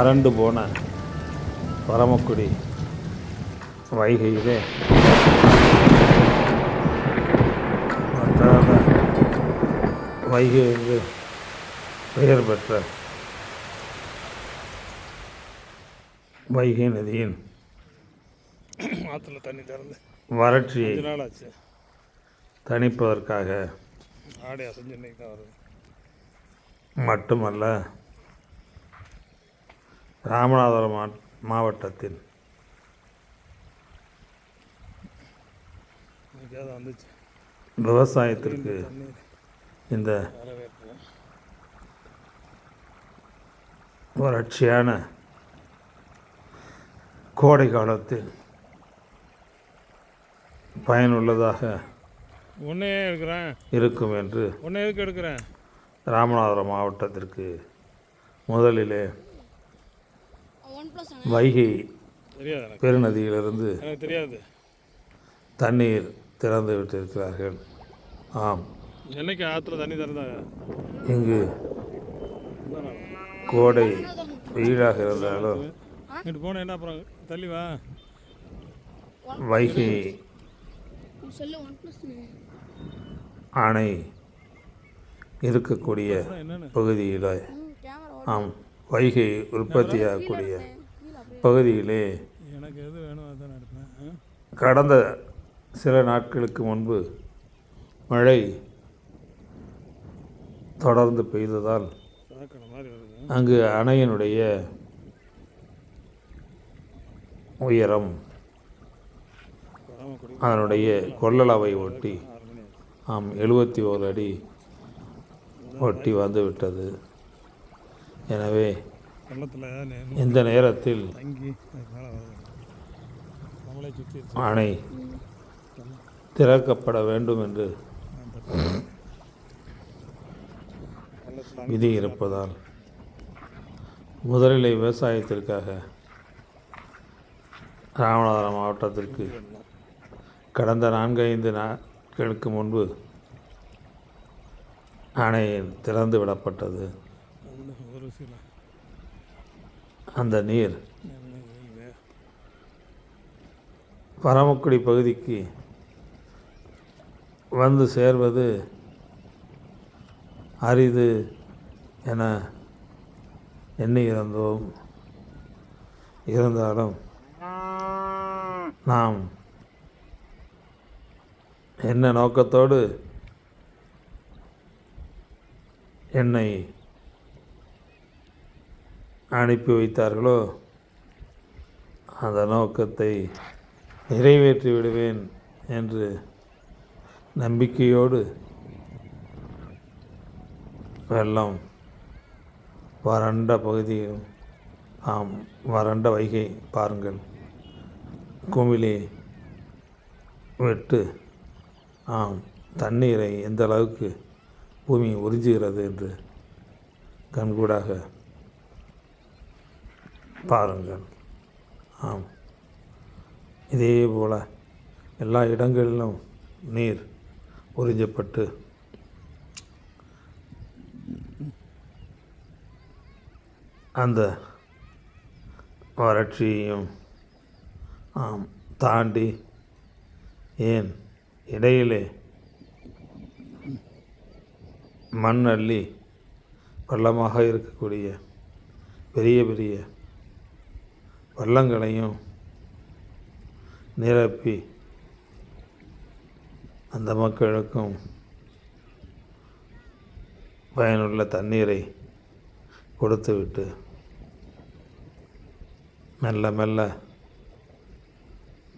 வறண்டு போன பரமக்குடி வைகையிலே வற்றாத வைகை என்று பெயர் பெற்ற வைகை நதியின் ஆற்றுல தண்ணி திறந்து வறட்சியை நாள் ஆச்சு. தணிப்பதற்காக ஆடை அசைஞ்சு இன்னைக்கு தான் வருது. மட்டுமல்ல, ராமநாதபுரம் மாவட்டத்தின் வந்துச்சு விவசாயத்திற்கு இந்த வறட்சியான கோடை காலத்தில் பயனுள்ளதாக ஒன்றே எடுக்கிறேன் இருக்கும் என்று ஒன்றே எதுக்கு எடுக்கிறேன் ராமநாதபுரம் மாவட்டத்திற்கு முதலிலே வைகை பெருநதியிலிருந்து எனக்கு தெரியாது தண்ணீர் திறந்து விட்டிருக்கிறார்கள். ஆம், என்னைக்கு ஆற்றுல தண்ணி திறந்தாங்க? இங்கு கோடை வெயிலாக இருந்தாலும் இங்கிட்டு போன என்ன அப்புறம் தள்ளி வா. வைகை அணை இருக்கக்கூடிய பகுதியில், ஆம், வைகை உற்பத்தியாகக்கூடிய பகுதியிலே எனக்கு எது வேணும் அதான் எடுப்பேன். கடந்த சில நாட்களுக்கு முன்பு மழை தொடர்ந்து பெய்ததால் அங்கு அணையினுடைய உயரம் அதனுடைய கொள்ளளவை ஒட்டி 71 அடி ஒட்டி வந்துவிட்டது. எனவே இந்த நேரத்தில் அணை திறக்கப்பட வேண்டும் என்று விதி இருப்பதால் முதலில் விவசாயத்திற்காக ராமநாதபுரம் மாவட்டத்திற்கு கடந்த 4-5 நாட்களுக்கு முன்பு அணை திறந்து விடப்பட்டது. அந்த நீர் பரமக்குடி பகுதிக்கு வந்து சேர்வது அரிது என எண்ணியிருந்தோம். இருந்தாலும் நாம் என்ன நோக்கத்தோடு என்னை அனுப்பி வைத்தார்களோ அந்த நோக்கத்தை நிறைவேற்றி விடுவேன் என்று நம்பிக்கையோடு வெள்ளம் வறண்ட பகுதியும், ஆம், வறண்ட வைகை பாருங்கள், குமிழி விட்டு, ஆம், தண்ணீரை எந்த அளவுக்கு பூமி உறிஞ்சுகிறது என்று கண்கூடாக பாருங்கள். ஆம், இதே போல் எல்லா இடங்களிலும் நீர் உறிஞ்சப்பட்டு அந்த வறட்சியையும் தாண்டி, ஏன் இடையிலே மண் அள்ளி பள்ளமாக இருக்கக்கூடிய பெரிய பெரிய பள்ளங்களையும் நிரப்பி அந்த மக்களுக்கும் பயனுள்ள தண்ணீரை கொடுத்துவிட்டு மெல்ல மெல்ல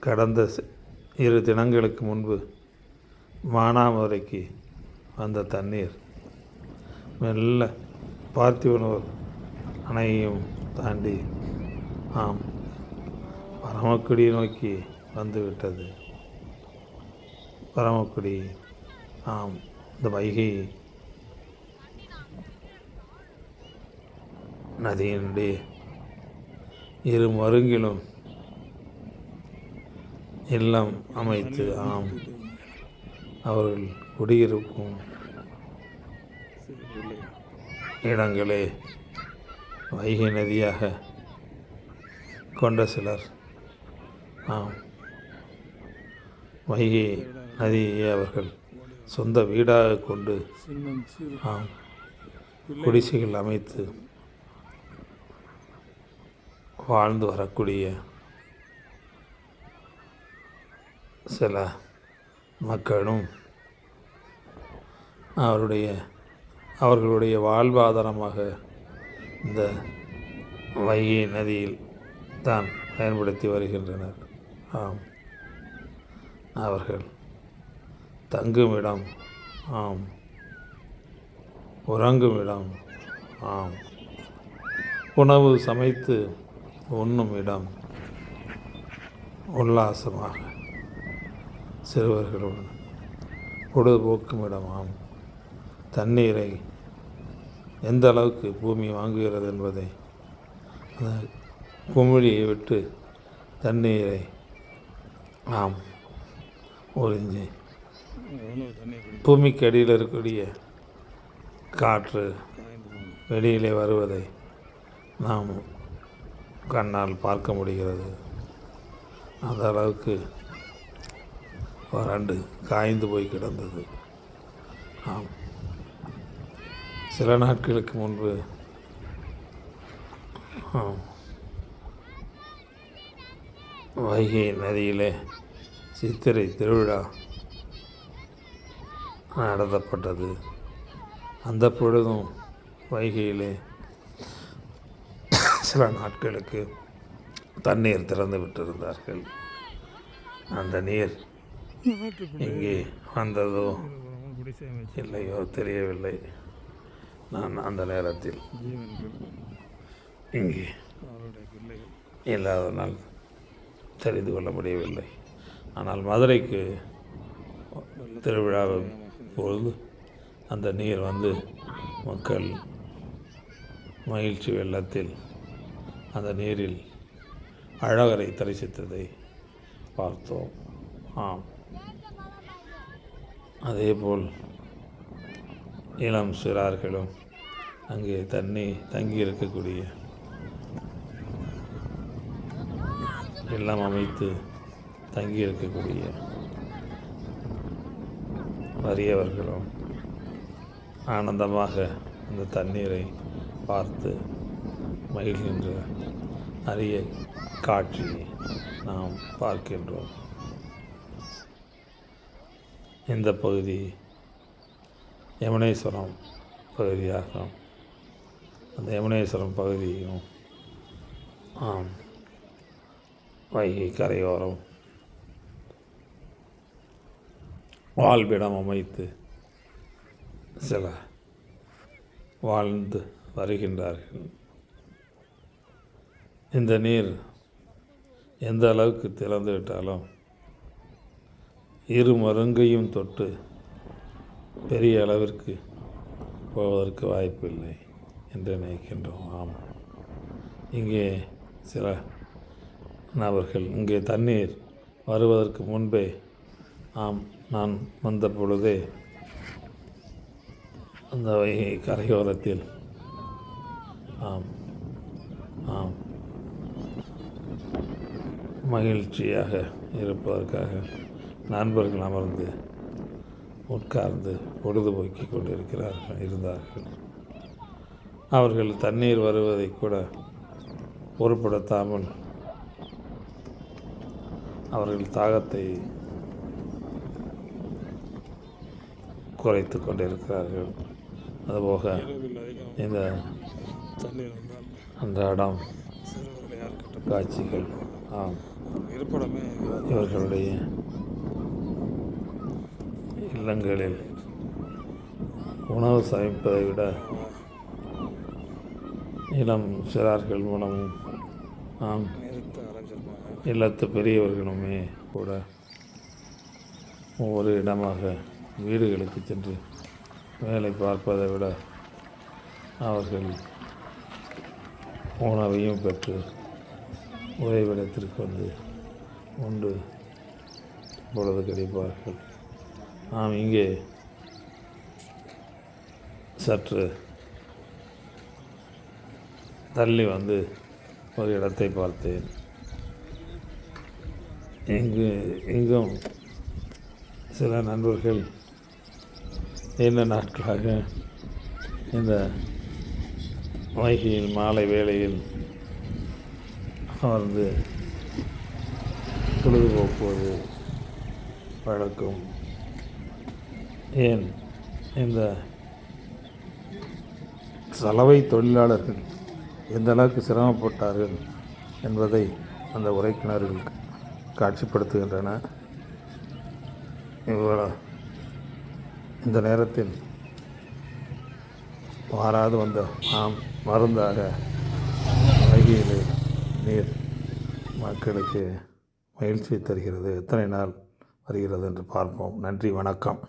கடந்த 2 தினங்களுக்கு முன்பு மானாமதுரைக்கு வந்த தண்ணீர் மெல்ல பார்த்திபனூர் அணையையும் தாண்டி, ஆம், பரமக்குடி நோக்கி வந்துவிட்டது. பரமக்குடி, ஆம், இந்த வைகை நதியினுடைய இரு மருங்கிலும் இல்லம் அமைத்து, ஆம், அவர்கள் குடியிருக்கும் இடங்களே வைகை நதியாக கொண்ட சிலர் ஆம் வைகை நதியை அவர்கள் சொந்த வீடாக கொண்டு சின்னம் சிறு ஆம் குடிசைகள் அமைத்து வாழ்ந்து வரக்கூடிய சில மக்களும் அவர்களுடைய வாழ்வாதாரமாக இந்த வைகை நதியில் தான் பயன்படுத்தி வருகின்றனர். ஆம் அவர்கள் தங்குமிடம், ஆம் உறங்குமிடம், ஆம் உணவு சமைத்து உண்ணும் இடம், உல்லாசமாக சிறுவர்களுடன் பொழுதுபோக்கும் இடமாம். தண்ணீரை எந்த அளவுக்கு பூமி வாங்குகிறது என்பதை அந்த குமிழியை விட்டு தண்ணீரை ஆம் உறிஞ்சி எவ்வளோ தண்ணி குடி பூமிக்கு அடியில் இருக்கக்கூடிய காற்று காய்ந்து போகணும். வெளியிலே வருவதை நாம் கண்ணால் பார்க்க முடிகிறது. அந்த அளவுக்கு வறண்டு காய்ந்து போய் கிடந்தது. ஆம் சில நாட்களுக்கு முன்பு வைகை நதியிலே சித்திரை திருவிழா நடத்தப்பட்டது. அந்த பொழுதும் வைகையிலே சில நாட்களுக்கு தண்ணீர் திறந்து விட்டிருந்தார்கள். அந்த நீர் இங்கே வந்ததோ குடிசை அமைச்சு இல்லையோ தெரியவில்லை. நான் அந்த நேரத்தில் ஜீவன்கள் இங்கே அவருடைய பிள்ளைகள் இல்லாதனால் தெரிந்து கொள்ள முடியவில்லை. ஆனால் மதுரைக்கு திருவிழாவின் பொழுது அந்த நீர் வந்து மக்கள் மகிழ்ச்சி வெள்ளத்தில் அந்த நீரில் அழகரை தரிசித்ததை பார்த்தோம். ஆம் அதேபோல் இளம் சிறார்களும் அங்கே தங்கியிருக்கக்கூடிய இல்லம் அமைத்து தங்கியிருக்கக்கூடிய வறியவர்களும் ஆனந்தமாக அந்த தண்ணீரை பார்த்து மகிழ்கின்ற அரிய காட்சியை நாம் பார்க்கின்றோம். இந்த பகுதி யமுனேஸ்வரம் பகுதியாகும். அந்த யமுனேஸ்வரம் பகுதியும் ஆம் வைகை கரையோரம் வாழ்விடம் அமைத்து சில வாழ்ந்து வருகின்றார்கள். இந்த நீர் எந்த அளவுக்கு திறந்து விட்டாலும் இரு மருங்கையும் தொட்டு பெரிய அளவிற்கு போவதற்கு வாய்ப்பில்லை என்று நினைக்கின்றோம். ஆம் இங்கே சில நபர்கள் இங்கே தண்ணீர் வருவதற்கு முன்பே ஆம் நான் வந்த பொழுதே அந்த வைகை கரையோரத்தில் ஆம் ஆம் மகிழ்ச்சியாக இருப்பதற்காக நண்பர்கள் அமர்ந்து உட்கார்ந்து பொழுதுபோக்கி இருந்தார்கள். அவர்கள் தண்ணீர் வருவதை கூட பொருட்படுத்தாமல் அவர்கள் தாகத்தை குறைத்து கொண்டிருக்கிறார்கள். அதுபோக இரவில் அதிகம் இந்த தண்ணீர் வந்தால் அன்றாடம் சிறுவர்களை யார் கட்ட காட்சிகள் ஆம் இருப்பிடமே இவர்களுடைய இல்லங்களில் உணவு சமைப்பதை விட இளம் சிறார்கள் மூலமும் ஆம் நிறுத்த அலைஞ்சிருப்பாங்க. இல்லத்து பெரியவர்களுமே கூட ஒவ்வொரு இடமாக வீடுகளுக்கு சென்று வேலை பார்ப்பதை விட அவர்கள் உணவையும் பெற்று உறைவிடத்திற்கு வந்து உண்டு பொழுது கிடைப்பார்கள். நாம் இங்கே சற்று தள்ளி வந்து ஒரு இடத்தை பார்த்தேன். இங்கும் சில நண்பர்கள் நீண்ட நாட்களாக இந்த வைகையில் மாலை வேளையில் அமர்ந்து பொழுதுபோக்குவது வழக்கம். ஏன் இந்த சலவை தொழிலாளர்கள் எந்த அளவுக்கு சிரமப்பட்டார்கள் என்பதை அந்த உரைக்கிணறுகள் காட்சிப்படுத்துகின்றன. இந்த நேரத்தில் மாறாது வந்த மருந்தாக வைகையிலே நீர் மக்களுக்கு மகிழ்ச்சியை தருகிறது. எத்தனை நாள் வருகிறது என்று பார்ப்போம். நன்றி, வணக்கம்.